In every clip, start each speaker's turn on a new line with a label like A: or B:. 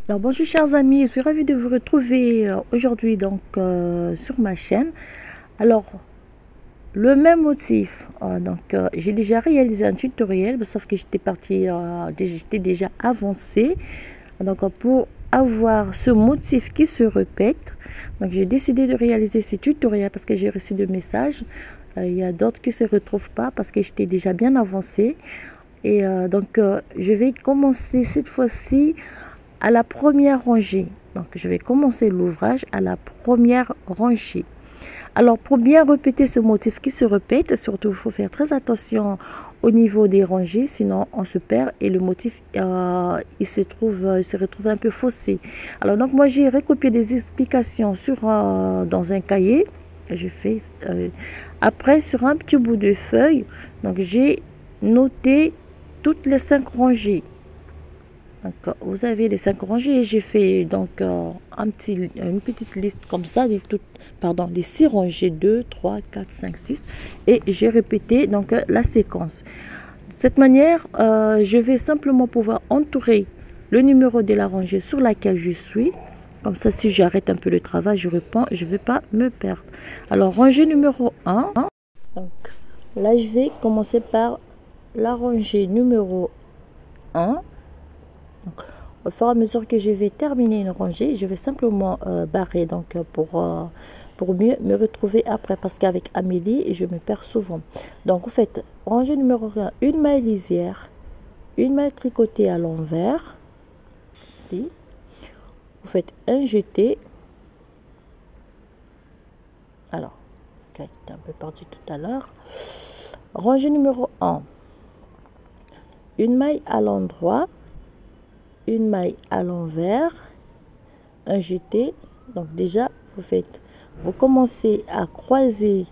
A: Alors bonjour chers amis, je suis ravie de vous retrouver aujourd'hui sur ma chaîne. Alors le même motif, j'ai déjà réalisé un tutoriel, sauf que j'étais déjà avancée. Pour avoir ce motif qui se répète, donc j'ai décidé de réaliser ce tutoriel parce que j'ai reçu des messages. Il y a d'autres qui se retrouvent pas parce que j'étais déjà bien avancée. Je vais commencer cette fois-ci à la première rangée. Donc je vais commencer l'ouvrage à la première rangée. Alors pour bien répéter ce motif qui se répète, surtout il faut faire très attention au niveau des rangées, sinon on se perd et le motif il se retrouve un peu faussé. Alors donc moi j'ai recopié des explications dans un cahier. Je fais après sur un petit bout de feuille. Donc j'ai noté toutes les 5 rangées. Donc, vous avez les 5 rangées et j'ai fait une petite liste comme ça les 6 rangées 2, 3, 4, 5, 6 et j'ai répété la séquence. De cette manière, je vais simplement pouvoir entourer le numéro de la rangée sur laquelle je suis. Comme ça, si j'arrête un peu le travail, je ne vais pas me perdre. Alors, rangée numéro 1. Donc, là, je vais commencer par la rangée numéro 1. Donc, au fur et à mesure que je vais terminer une rangée, je vais simplement barrer pour mieux me retrouver après, parce qu'avec Amélie, je me perds souvent. Donc, vous faites rangée numéro 1, une maille lisière, une maille tricotée à l'envers, ici. Vous faites un jeté. Alors, ce qui était un peu parti tout à l'heure. Rangée numéro 1, une maille à l'endroit, une maille à l'envers, un jeté. Donc déjà vous commencez à croiser,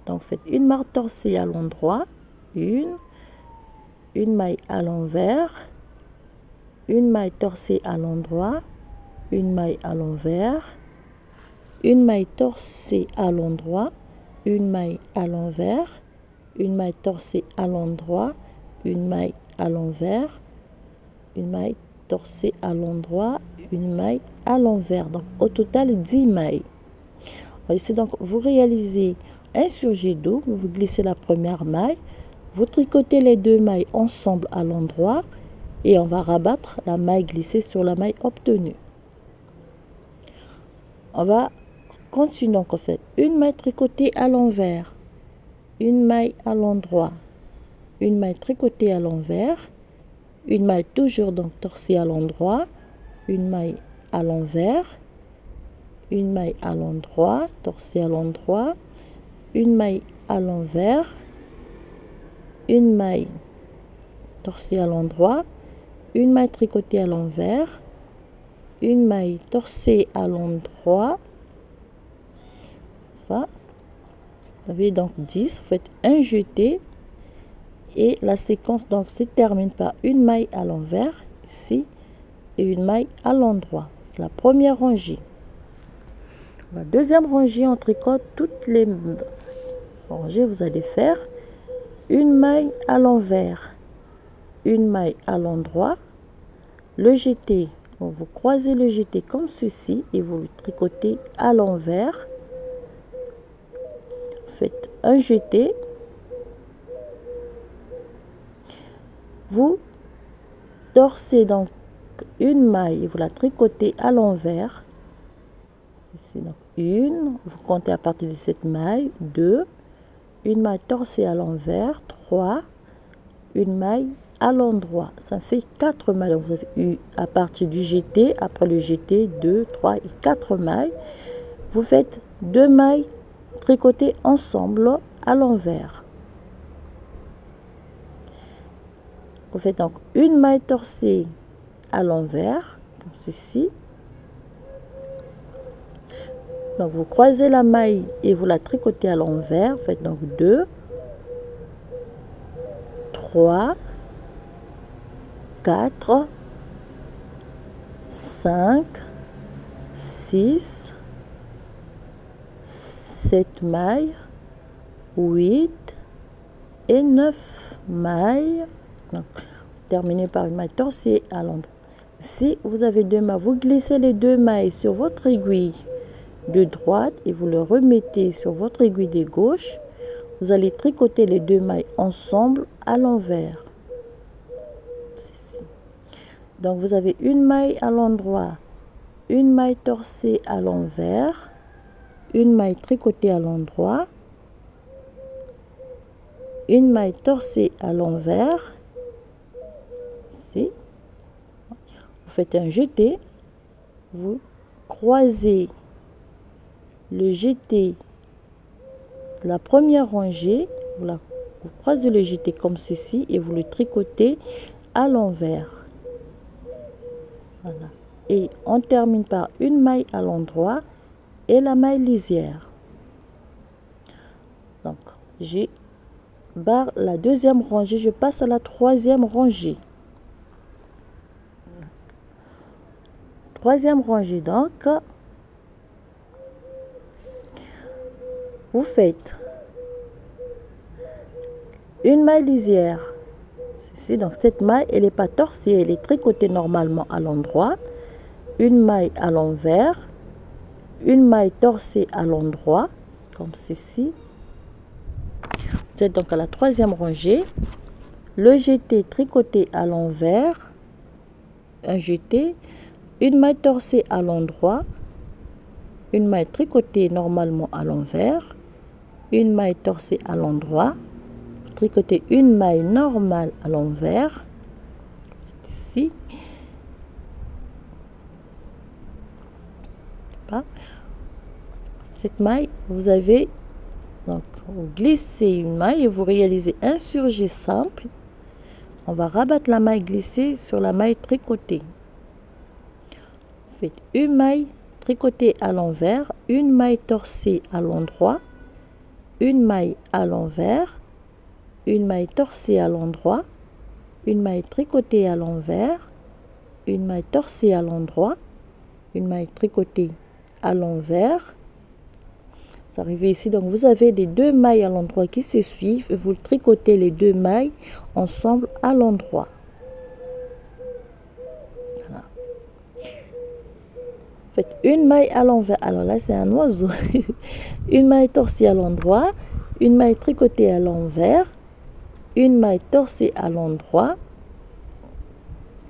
A: donc faites une marque torcée à l'endroit, une maille à l'envers, une maille torcée à l'endroit, une maille à l'envers, une maille torcée à l'endroit, une maille à l'envers, une maille torcée à l'endroit, une maille à l'envers, une maille torcée à l'endroit, une maille à l'envers. Donc au total 10 mailles. Ici donc vous réalisez un surjet double, vous glissez la première maille, vous tricotez les 2 mailles ensemble à l'endroit et on va rabattre la maille glissée sur la maille obtenue. On va continuer, donc on fait une maille tricotée à l'envers, une maille à l'endroit, une maille tricotée à l'envers, une maille toujours donc torcée à l'endroit, une maille à l'envers, une maille à l'endroit, torcée à l'endroit, une maille à l'envers, une maille torcée à l'endroit, une maille tricotée à l'envers, une maille torcée à l'endroit. Vous avez donc 10, vous faites un jeté et la séquence donc se termine par une maille à l'envers ici et une maille à l'endroit. C'est la première rangée. La deuxième rangée, on tricote toutes les rangées. Vous allez faire une maille à l'envers, une maille à l'endroit, le jeté. Vous croisez le jeté comme ceci et vous le tricotez à l'envers. Faites un jeté. Vous torcez donc une maille et vous la tricotez à l'envers. Ici donc une, vous comptez à partir de cette maille, 2, une maille torcée à l'envers, 3, une maille à l'endroit. Ça fait 4 mailles. Donc vous avez eu à partir du jeté, après le jeté, 2, 3 et 4 mailles. Vous faites 2 mailles tricotées ensemble à l'envers. Vous faites donc une maille torcée à l'envers, comme ceci. Donc vous croisez la maille et vous la tricotez à l'envers. Vous faites donc 2, 3, 4, 5, 6, 7 mailles, 8 et 9 mailles. Donc, terminez par une maille torcée à l'endroit. Si vous avez deux mailles, vous glissez les deux mailles sur votre aiguille de droite et vous le remettez sur votre aiguille de gauche. Vous allez tricoter les deux mailles ensemble à l'envers. Donc vous avez une maille à l'endroit, une maille torsée à l'envers, une maille tricotée à l'endroit, une maille torsée à l'envers. Ici, vous faites un jeté, vous croisez le jeté de la première rangée, vous croisez le jeté comme ceci et vous le tricotez à l'envers. Voilà. Et on termine par une maille à l'endroit et la maille lisière. Donc j'ai barre la deuxième rangée, je passe à la troisième rangée. Troisième rangée, donc vous faites une maille lisière. Ceci, donc cette maille, elle n'est pas torsée, elle est tricotée normalement à l'endroit. Une maille à l'envers, une maille torsée à l'endroit, comme ceci. Vous êtes donc à la troisième rangée. Le jeté tricoté à l'envers, un jeté, une maille torsée à l'endroit, une maille tricotée normalement à l'envers, une maille torsée à l'endroit, tricoter une maille normale à l'envers, ici. Cette maille, vous avez donc vous glissez une maille et vous réalisez un surjet simple. On va rabattre la maille glissée sur la maille tricotée. Faites une maille tricotée à l'envers, une maille torsée à l'endroit, une maille à l'envers, une maille torsée à l'endroit, une maille tricotée à l'envers, une maille torsée à l'endroit, une maille tricotée à l'envers. Vous arrivez ici, donc vous avez les deux mailles à l'endroit qui se suivent et vous tricotez les deux mailles ensemble à l'endroit. Voilà. Faites une maille à l'envers. Alors là, c'est un oiseau. Une maille torsée à l'endroit, une maille tricotée à l'envers, une maille torsée à l'endroit.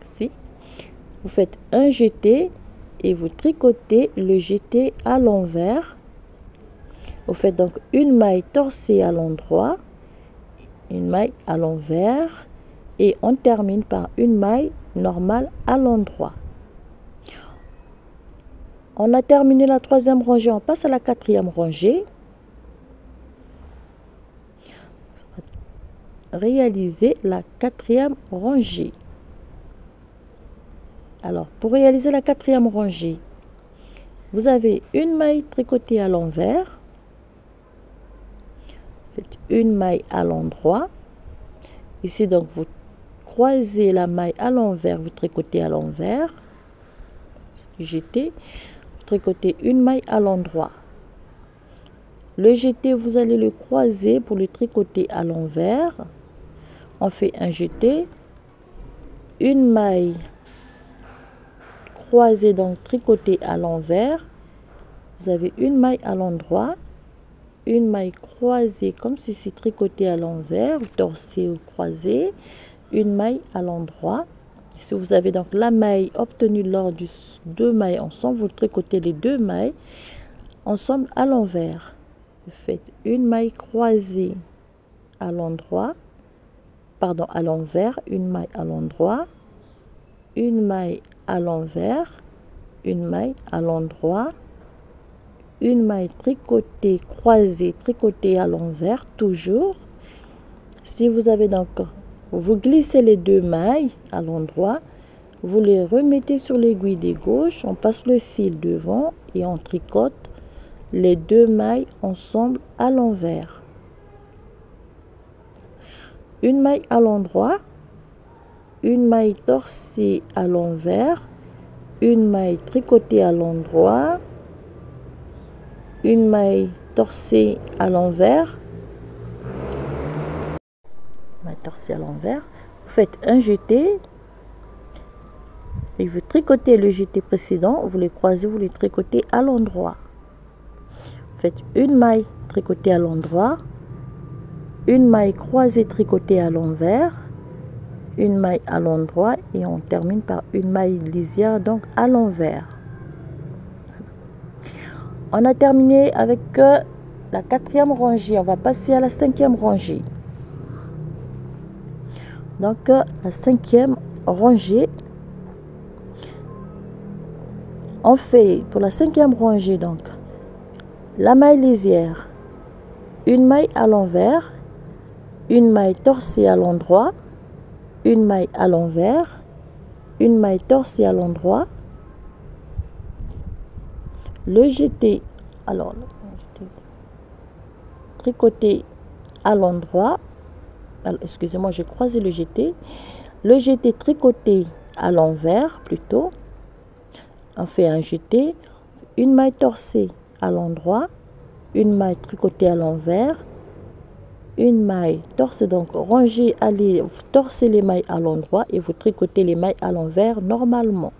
A: Ici, vous faites un jeté et vous tricotez le jeté à l'envers. Vous faites donc une maille torsée à l'endroit, une maille à l'envers et on termine par une maille normale à l'endroit. On a terminé la troisième rangée, on passe à la quatrième rangée. Réaliser la quatrième rangée. Alors, pour réaliser la quatrième rangée, vous avez une maille tricotée à l'envers. Faites une maille à l'endroit. Ici, donc, vous croisez la maille à l'envers, vous tricotez à l'envers. Jeté, vous tricotez une maille à l'endroit. Le jeté, vous allez le croiser pour le tricoter à l'envers. On fait un jeté, une maille croisée, donc tricotée à l'envers. Vous avez une maille à l'endroit, une maille croisée comme ceci, tricotée à l'envers, torsée ou croisée, une maille à l'endroit. Si vous avez donc la maille obtenue lors du deux mailles ensemble, vous tricotez les deux mailles ensemble à l'envers. Vous faites une maille croisée à l'endroit, pardon, à l'envers, une maille à l'endroit, une maille à l'envers, une maille à l'endroit, une maille tricotée, croisée, tricotée à l'envers, toujours. Si vous avez donc, vous glissez les deux mailles à l'endroit, vous les remettez sur l'aiguille de gauche, on passe le fil devant et on tricote les deux mailles ensemble à l'envers. Une maille à l'endroit, une maille torsée à l'envers, une maille tricotée à l'endroit, une maille torsée à l'envers, maille torsée à l'envers. Vous faites un jeté, et vous tricotez le jeté précédent, vous les croisez, vous les tricotez à l'endroit. Faites une maille tricotée à l'endroit, une maille croisée tricotée à l'envers, une maille à l'endroit et on termine par une maille lisière donc à l'envers. On a terminé avec la 4e rangée, on va passer à la 5e rangée. Donc la 5e rangée, on fait pour la 5e rangée donc la maille lisière, une maille à l'envers, une maille torsée à l'endroit, une maille à l'envers, une maille torsée à l'endroit, le jeté, alors tricoté à l'endroit, excusez-moi, j'ai croisé le jeté tricoté à l'envers plutôt, on fait un jeté, une maille torsée à l'endroit, une maille tricotée à l'envers, une maille torsée, donc rangez, allez, vous torsez les mailles à l'endroit et vous tricotez les mailles à l'envers normalement.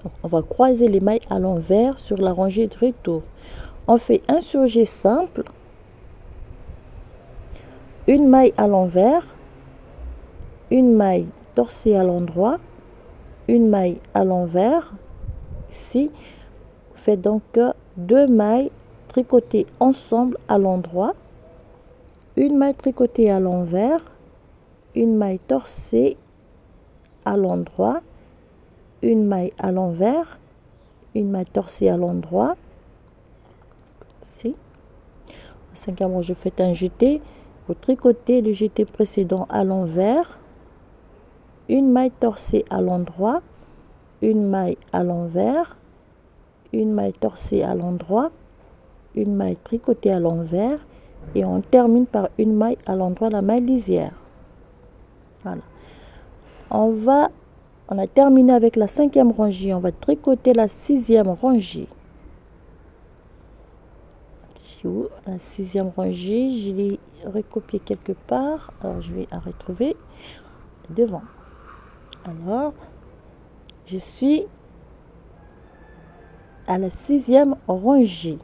A: Donc, on va croiser les mailles à l'envers sur la rangée de retour. On fait un surjet simple, une maille à l'envers, une maille torsée à l'endroit, une maille à l'envers. Ici, vous faites donc 2 mailles tricotées ensemble à l'endroit, une maille tricotée à l'envers, une maille torsée à l'endroit, une maille à l'envers, une maille torsée à l'endroit. Ici, 5e rang, je fais un jeté, vous tricotez le jeté précédent à l'envers, une maille torsée à l'endroit, une maille à l'envers, une maille torsée à l'endroit, une maille tricotée à l'envers et on termine par une maille à l'endroit, la maille lisière. Voilà. On a terminé avec la 5e rangée, on va tricoter la 6e rangée. La 6e rangée, je l'ai recopié quelque part, alors je vais la retrouver devant. Alors, je suis à la 6e rangée.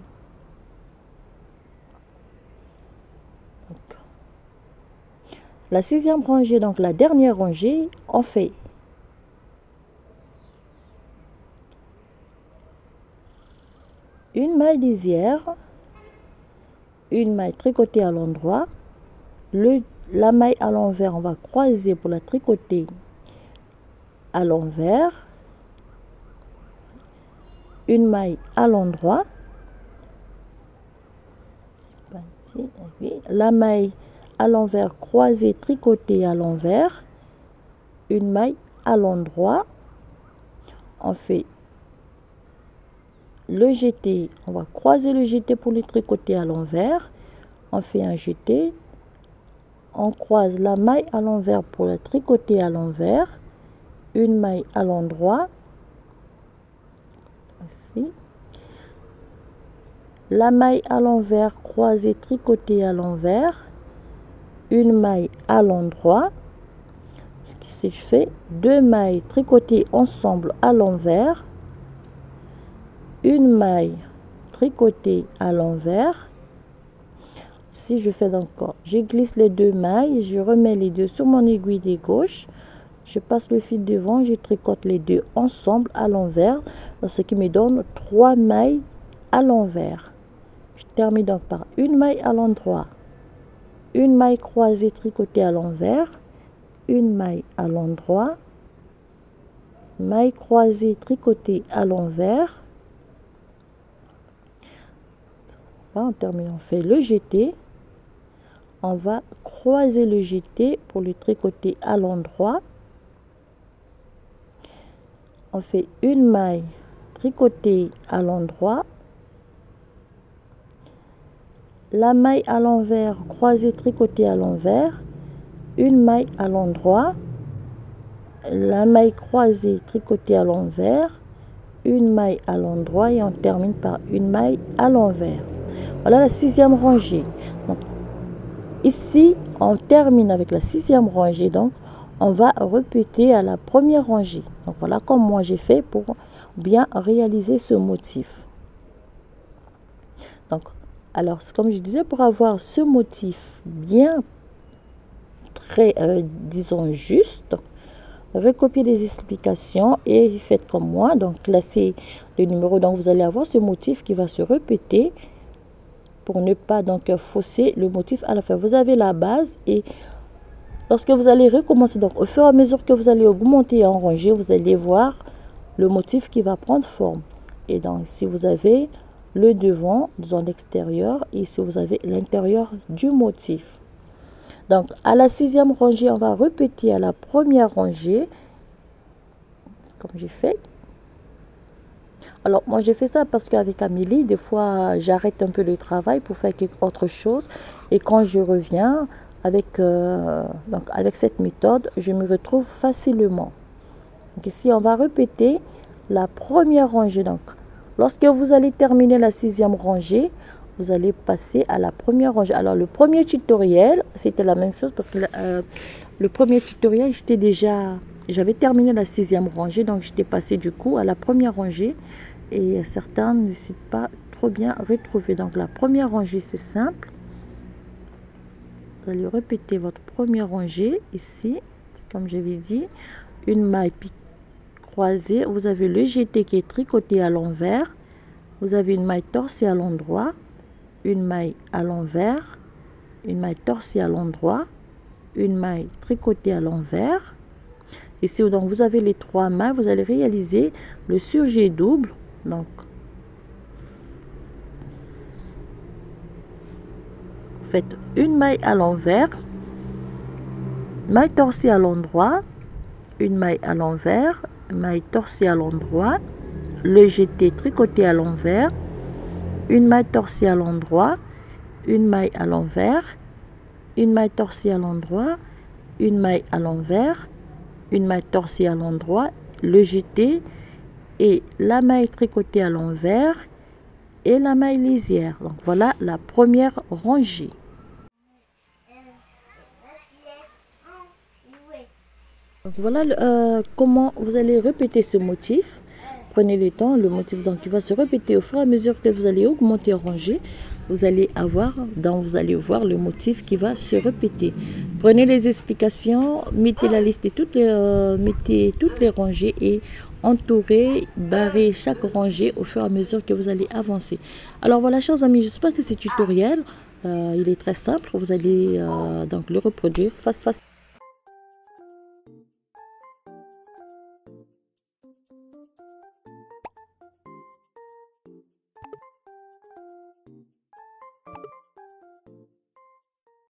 A: Donc, la 6e rangée, donc la dernière rangée, on fait une maille lisière, une maille tricotée à l'endroit, la maille à l'envers, on va croiser pour la tricoter à l'envers, une maille à l'endroit, la maille à l'envers croisée tricotée à l'envers, une maille à l'endroit, on fait le jeté, on va croiser le jeté pour le tricoter à l'envers, on fait un jeté, on croise la maille à l'envers pour la tricoter à l'envers, une maille à l'endroit, ici, la maille à l'envers croisée tricotée à l'envers, une maille à l'endroit, ce qui s'est fait, 2 mailles tricotées ensemble à l'envers, une maille tricotée à l'envers. Si je fais encore, je glisse les 2 mailles, je remets les 2 sur mon aiguille de gauche, je passe le fil devant, je tricote les 2 ensemble à l'envers, ce qui me donne 3 mailles à l'envers. Je termine donc par une maille à l'endroit, une maille croisée tricotée à l'envers, une maille à l'endroit, maille croisée tricotée à l'envers. On termine, on fait le jeté, on va croiser le jeté pour le tricoter à l'endroit, on fait une maille tricotée à l'endroit, la maille à l'envers croisée tricotée à l'envers, une maille à l'endroit, la maille croisée tricotée à l'envers, une maille à l'endroit et on termine par une maille à l'envers. Voilà la 6e rangée. Donc, ici, on termine avec la 6e rangée. Donc, on va répéter à la première rangée. Donc voilà comme moi j'ai fait pour bien réaliser ce motif. Donc alors comme je disais, pour avoir ce motif bien très disons juste, recopiez les explications et faites comme moi. Donc là c'est le numéro, donc vous allez avoir ce motif qui va se répéter pour ne pas donc fausser le motif à la fin. Vous avez la base et lorsque vous allez recommencer, donc au fur et à mesure que vous allez augmenter et enranger, vous allez voir le motif qui va prendre forme. Et donc si vous avez le devant, disons l'extérieur, et si vous avez l'intérieur du motif. Donc à la 6e rangée, on va répéter à la première rangée, comme j'ai fait. Alors moi j'ai fait ça parce qu'avec Amélie, des fois j'arrête un peu le travail pour faire autre chose. Et quand je reviens avec, avec cette méthode, je me retrouve facilement. Donc ici on va répéter la première rangée. Donc lorsque vous allez terminer la 6e rangée, vous allez passer à la première rangée. Alors le premier tutoriel, c'était la même chose parce que le premier tutoriel, j'avais terminé la 6e rangée, donc j'étais passé du coup à la première rangée et certains ne s'y pas trop bien retrouver. Donc la première rangée, c'est simple. Vous allez répéter votre première rangée ici, comme j'avais dit, une maille croisée. Vous avez le jeté qui est tricoté à l'envers. Vous avez une maille torsée à l'endroit, une maille à l'envers, une maille torsée à l'endroit, une maille tricotée à l'envers. Ici, donc vous avez les 3 mailles, vous allez réaliser le surjet double. Donc, vous faites une maille à l'envers, maille torsée à l'endroit, une maille à l'envers, maille torsée à l'endroit, le jeté tricoté à l'envers, une maille torsée à l'endroit, une maille à l'envers, une maille torsée à l'endroit, une maille à l'envers, une maille torsée à l'endroit, le jeté et la maille tricotée à l'envers et la maille lisière. Donc voilà la première rangée. Donc voilà comment vous allez répéter ce motif. Prenez le temps, le motif donc il va se répéter au fur et à mesure que vous allez augmenter et ranger. Vous allez voir le motif qui va se répéter. Prenez les explications, mettez la liste de mettez toutes les rangées et entourez, barrez chaque rangée au fur et à mesure que vous allez avancer. Alors voilà, chers amis, j'espère que ce tutoriel il est très simple. Vous allez donc le reproduire face.